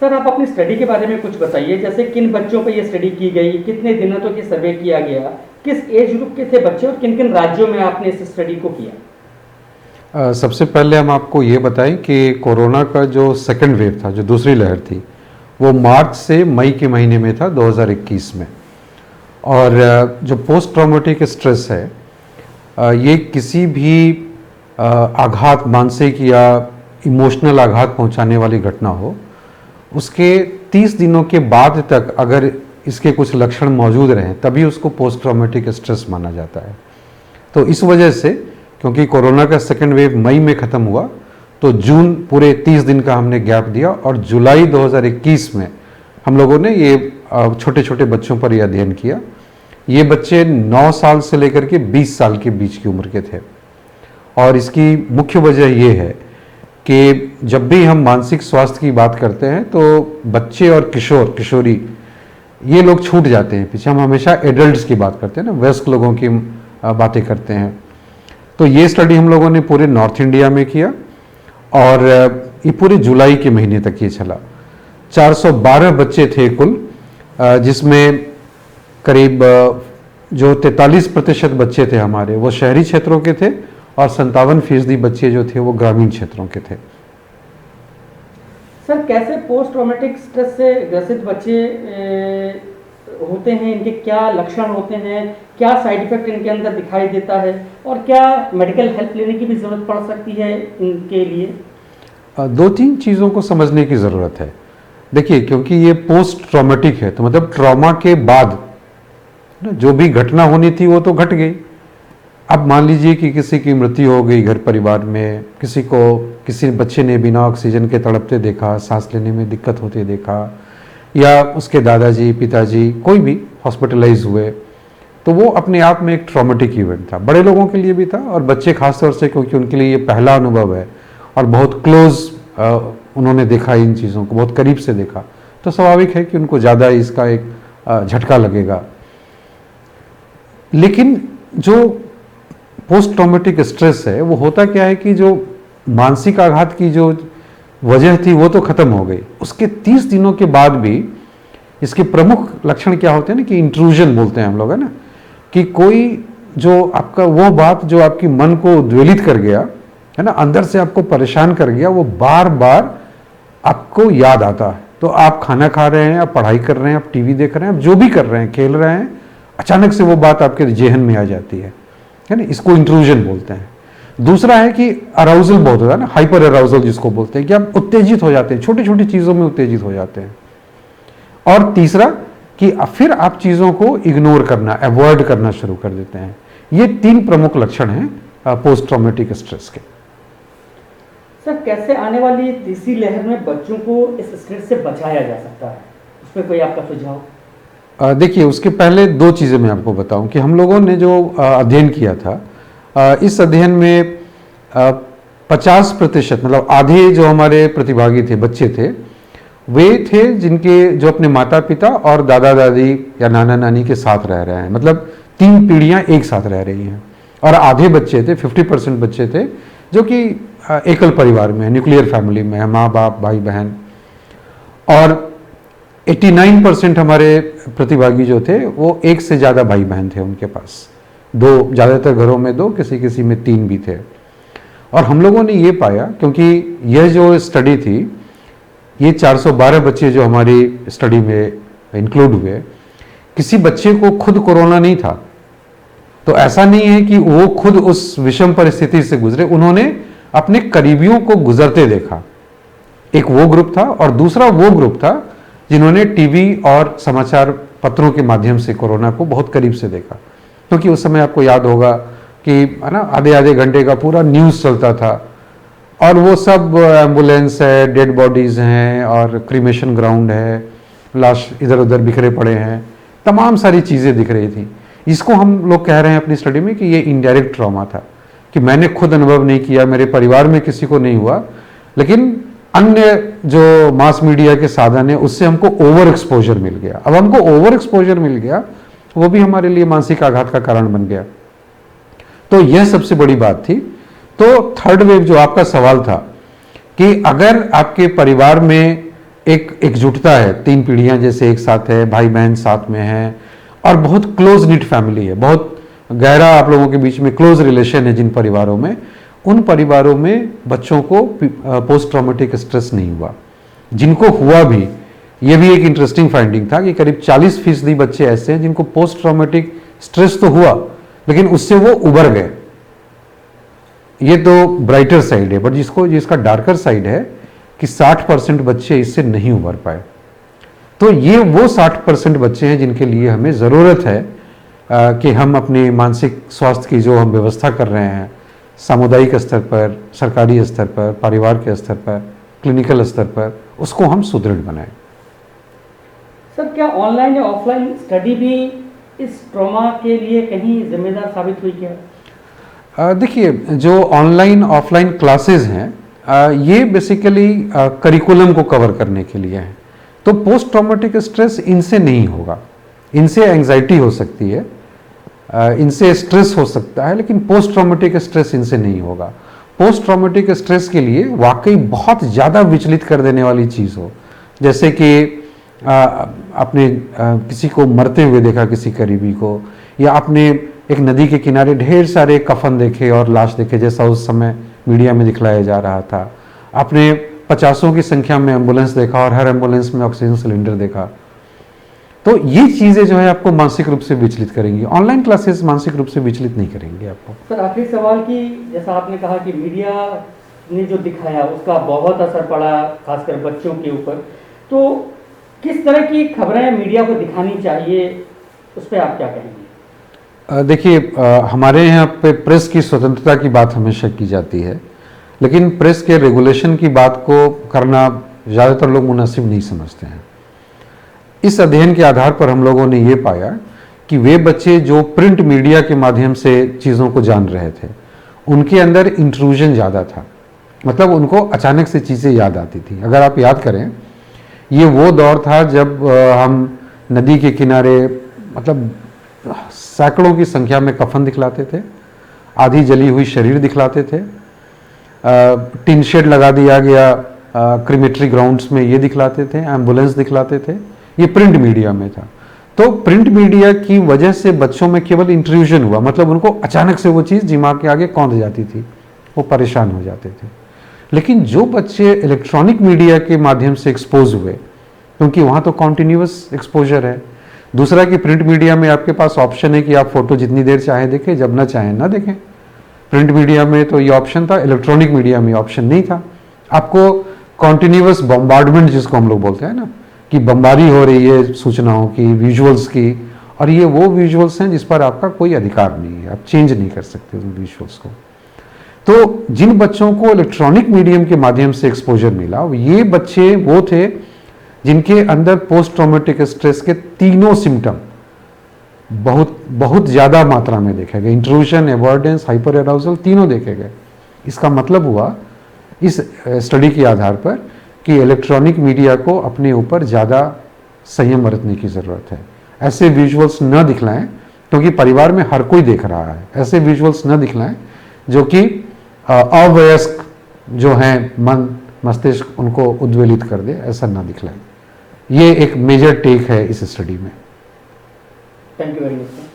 Sir आप अपनी study के बारे में कुछ बताइए, जैसे किन बच्चों पर ये स्टडी की गई, कितने दिनों तक ये सर्वे किया गया, किस एज ग्रुप के थे बच्चे और किन किन राज्यों में आपने इस स्टडी को किया? सबसे पहले हम आपको ये बताएं कि कोरोना का जो सेकंड वेव था, जो दूसरी लहर थी, वो मार्च से मई के महीने में था 2021 में। और जो पोस्ट ट्रॉमेटिक स्ट्रेस है, ये किसी भी आघात, मानसिक या इमोशनल आघात पहुंचाने वाली घटना हो, उसके 30 दिनों के बाद तक अगर इसके कुछ लक्षण मौजूद रहें तभी उसको पोस्ट ट्रॉमेटिक स्ट्रेस माना जाता है। तो इस वजह से, क्योंकि कोरोना का सेकेंड वेव मई में ख़त्म हुआ, तो जून पूरे 30 दिन का हमने गैप दिया और जुलाई 2021 में हम लोगों ने ये छोटे छोटे बच्चों पर यह अध्ययन किया। ये बच्चे 9 साल से लेकर के 20 साल के बीच की उम्र के थे। और इसकी मुख्य वजह ये है कि जब भी हम मानसिक स्वास्थ्य की बात करते हैं तो बच्चे और किशोर किशोरी ये लोग छूट जाते हैं पीछे। हम हमेशा एडल्ट्स की बात करते हैं ना, वयस्क लोगों की बातें करते हैं। तो ये स्टडी हम लोगों ने पूरे नॉर्थ इंडिया में किया और ये पूरे जुलाई के महीने तक ये चला। 412 बच्चे थे कुल, जिसमें करीब जो 43% बच्चे थे हमारे वो शहरी क्षेत्रों के थे और 57% बच्चे जो थे वो ग्रामीण क्षेत्रों के थे। सर कैसे पोस्ट ट्रॉमेटिक स्ट्रेस से ग्रसित बच्चे होते हैं, इनके क्या लक्षण होते हैं, क्या साइड इफेक्ट इनके अंदर दिखाई देता है और क्या मेडिकल हेल्प लेने की भी ज़रूरत पड़ सकती है इनके लिए? 2-3 चीज़ों को समझने की ज़रूरत है। देखिए, क्योंकि ये पोस्ट ट्रॉमेटिक है तो मतलब ट्रॉमा के बाद जो भी घटना होनी थी वो तो घट गई। अब मान लीजिए कि किसी की मृत्यु हो गई घर परिवार में, किसी बच्चे ने बिना ऑक्सीजन के तड़पते देखा, सांस लेने में दिक्कत होती देखा, या उसके दादाजी पिताजी कोई भी हॉस्पिटलाइज हुए, तो वो अपने आप में एक ट्रॉमेटिक इवेंट था। बड़े लोगों के लिए भी था और बच्चे खासतौर से, क्योंकि उनके लिए ये पहला अनुभव है और बहुत क्लोज उन्होंने देखा इन चीज़ों को, बहुत करीब से देखा, तो स्वाभाविक है कि उनको ज़्यादा इसका एक झटका लगेगा। लेकिन जो पोस्ट ट्रॉमेटिक स्ट्रेस है वो होता क्या है कि जो मानसिक आघात की जो वजह थी वो तो खत्म हो गई, उसके 30 दिनों के बाद भी इसके प्रमुख लक्षण क्या होते हैं ना, कि इंट्रूजन बोलते हैं हम लोग, है ना, कि कोई जो आपका वो बात जो आपकी मन को उद्वेलित कर गया है ना, अंदर से आपको परेशान कर गया, वो बार बार आपको याद आता है। तो आप खाना खा रहे हैं, आप पढ़ाई कर रहे हैं, आप टीवी देख रहे हैं, आप जो भी कर रहे हैं, खेल रहे हैं, अचानक से वो बात आपके जेहन में आ जाती है ना, इसको इंट्रूजन बोलते हैं। दूसरा है कि अराउजल बहुत होता है ना, हाइपर अराउजल जिसको बोलते हैं, कि आप उत्तेजित हो जाते हैं, छोटी छोटी चीज़ों में उत्तेजित हो जाते हैं। और तीसरा कि फिर आप चीज़ों को इग्नोर करना, अवॉइड करना शुरू कर देते हैं। ये 3 प्रमुख लक्षण हैं पोस्ट ट्रॉमेटिक स्ट्रेस के। सर कैसे आने वाली तीसरी लहर में बच्चों को इस स्ट्रेस से बचाया जा सकता है, उसमें कोई आपका सुझाव? देखिए, उसके पहले 2 चीज़ें मैं आपको बताऊं कि हम लोगों ने जो अध्ययन किया था, इस अध्ययन में 50% मतलब आधे जो हमारे प्रतिभागी थे, बच्चे थे, वे थे जिनके जो अपने माता पिता और दादा दादी या नाना नानी के साथ रह रहे हैं, मतलब 3 पीढ़ियां एक साथ रह रही हैं। और आधे बच्चे थे, 50% बच्चे थे जो कि एकल परिवार में, न्यूक्लियर फैमिली में है, माँ बाप भाई बहन। और 89% हमारे प्रतिभागी जो थे वो एक से ज़्यादा भाई बहन थे उनके पास, 2, ज़्यादातर घरों में 2, किसी किसी में 3 भी थे। और हम लोगों ने ये पाया, क्योंकि यह जो स्टडी थी, ये 412 बच्चे जो हमारी स्टडी में इंक्लूड हुए, किसी बच्चे को खुद कोरोना नहीं था। तो ऐसा नहीं है कि वो खुद उस विषम परिस्थिति से गुजरे, उन्होंने अपने करीबियों को गुजरते देखा। एक वो ग्रुप था और दूसरा वो ग्रुप था जिन्होंने टीवी और समाचार पत्रों के माध्यम से कोरोना को बहुत करीब से देखा। क्योंकि उस समय आपको याद होगा कि है ना, आधे आधे घंटे का पूरा न्यूज़ चलता था और वो सब एम्बुलेंस है, डेड बॉडीज़ हैं और क्रीमेशन ग्राउंड है, लाश इधर उधर बिखरे पड़े हैं, तमाम सारी चीज़ें दिख रही थी। इसको हम लोग कह रहे हैं अपनी स्टडी में कि ये इनडायरेक्ट ट्रॉमा था, कि मैंने खुद अनुभव नहीं किया, मेरे परिवार में किसी को नहीं हुआ, लेकिन अन्य जो मास मीडिया के साधन है उससे हमको ओवर एक्सपोजर मिल गया। अब हमको ओवर एक्सपोजर मिल गया, वो भी हमारे लिए मानसिक आघात का कारण बन गया। तो यह सबसे बड़ी बात थी। तो थर्ड वेव जो आपका सवाल था कि अगर आपके परिवार में एक एकजुटता है, 3 पीढ़ियां जैसे एक साथ है, भाई बहन साथ में हैं और बहुत क्लोज निट फैमिली है, बहुत गहरा आप लोगों के बीच में क्लोज रिलेशन है जिन परिवारों में, उन परिवारों में बच्चों को पोस्ट ट्रॉमेटिक स्ट्रेस नहीं हुआ। जिनको हुआ भी, ये भी एक इंटरेस्टिंग फाइंडिंग था कि करीब 40% बच्चे ऐसे हैं जिनको पोस्ट ट्रॉमेटिक स्ट्रेस तो हुआ लेकिन उससे वो उबर गए। ये तो ब्राइटर साइड है, बट जिसका डार्कर साइड है कि 60% बच्चे इससे नहीं उबर पाए। तो ये वो 60% बच्चे हैं जिनके लिए हमें ज़रूरत है कि हम अपने मानसिक स्वास्थ्य की जो हम व्यवस्था कर रहे हैं सामुदायिक स्तर पर, सरकारी स्तर पर, परिवार के स्तर पर, क्लिनिकल स्तर पर, उसको हम सुदृढ़ बनाएं। सर, क्या ऑनलाइन या ऑफलाइन स्टडी भी इस ट्रॉमा के लिए कहीं जिम्मेदार साबित हुई क्या? देखिए, जो ऑनलाइन ऑफलाइन क्लासेस हैं ये बेसिकली करिकुलम को कवर करने के लिए हैं। तो पोस्ट ट्रॉमेटिक स्ट्रेस इनसे नहीं होगा, इनसे एंजाइटी हो सकती है, इनसे स्ट्रेस हो सकता है, लेकिन पोस्ट ट्रॉमेटिक स्ट्रेस इनसे नहीं होगा। पोस्ट ट्रॉमेटिक स्ट्रेस के लिए वाकई बहुत ज़्यादा विचलित कर देने वाली चीज़ हो, जैसे कि आपने किसी को मरते हुए देखा, किसी करीबी को, या आपने एक नदी के किनारे ढेर सारे कफन देखे और लाश देखे जैसा उस समय मीडिया में दिखलाया जा रहा था, आपने 50 की संख्या में एम्बुलेंस देखा और हर एम्बुलेंस में ऑक्सीजन सिलेंडर देखा, तो ये चीज़ें जो है आपको मानसिक रूप से विचलित करेंगी। ऑनलाइन क्लासेस मानसिक रूप से विचलित नहीं करेंगे आपको। सर, आखिरी सवाल की, जैसा आपने कहा कि मीडिया ने जो दिखाया उसका बहुत असर पड़ा खासकर बच्चों के ऊपर, तो किस तरह की खबरें मीडिया को दिखानी चाहिए, उस पर आप क्या कहेंगे? देखिए, हमारे यहाँ पे प्रेस की स्वतंत्रता की बात हमेशा की जाती है, लेकिन प्रेस के रेगुलेशन की बात को करना ज़्यादातर लोग मुनासिब नहीं समझते हैं। इस अध्ययन के आधार पर हम लोगों ने ये पाया कि वे बच्चे जो प्रिंट मीडिया के माध्यम से चीज़ों को जान रहे थे, उनके अंदर इंट्रूजन ज़्यादा था, मतलब उनको अचानक से चीज़ें याद आती थी। अगर आप याद करें, ये वो दौर था जब हम नदी के किनारे मतलब सैकड़ों की संख्या में कफन दिखलाते थे, आधी जली हुई शरीर दिखलाते थे, टिन शेड लगा दिया गया क्रिमेटरी ग्राउंड्स में, ये दिखलाते थे, एम्बुलेंस दिखलाते थे, ये प्रिंट मीडिया में था। तो प्रिंट मीडिया की वजह से बच्चों में केवल इंट्रूजन हुआ, मतलब उनको अचानक से वो चीज़ दिमाग के आगे कौंध जाती थी, वो परेशान हो जाते थे। लेकिन जो बच्चे इलेक्ट्रॉनिक मीडिया के माध्यम से एक्सपोज हुए, क्योंकि वहाँ तो कॉन्टिन्यूअस एक्सपोजर है, दूसरा कि प्रिंट मीडिया में आपके पास ऑप्शन है कि आप फोटो जितनी देर चाहे देखें, जब ना चाहें ना देखें। प्रिंट मीडिया में तो ये ऑप्शन था, इलेक्ट्रॉनिक मीडिया में ऑप्शन नहीं था। आपको कॉन्टिन्यूअस बम्बार्डमेंट जिसको हम लोग बोलते हैं ना, कि बमबारी हो रही है सूचनाओं की, विजुअल्स की, और ये वो विजुअल्स हैं जिस पर आपका कोई अधिकार नहीं है, आप चेंज नहीं कर सकते उन विजुअल्स को। तो जिन बच्चों को इलेक्ट्रॉनिक मीडियम के माध्यम से एक्सपोजर मिला, ये बच्चे वो थे जिनके अंदर पोस्ट ट्रॉमेटिक स्ट्रेस के तीनों सिम्टम बहुत ज़्यादा मात्रा में देखे गए, इंट्रूजन, अवॉइडेंस, हाइपर अराउजल, तीनों देखे गए। इसका मतलब हुआ इस स्टडी के आधार पर कि इलेक्ट्रॉनिक मीडिया को अपने ऊपर ज़्यादा संयम बरतने की ज़रूरत है। ऐसे विजुअल्स न दिखलाएं, क्योंकि परिवार में हर कोई देख रहा है। ऐसे विजुअल्स न दिखलाएं जो कि अवयस्क जो हैं, मन मस्तिष्क उनको उद्वेलित कर दे, ऐसा ना दिखलाएं। ये एक मेजर टेक है इस स्टडी में। Thank you very much.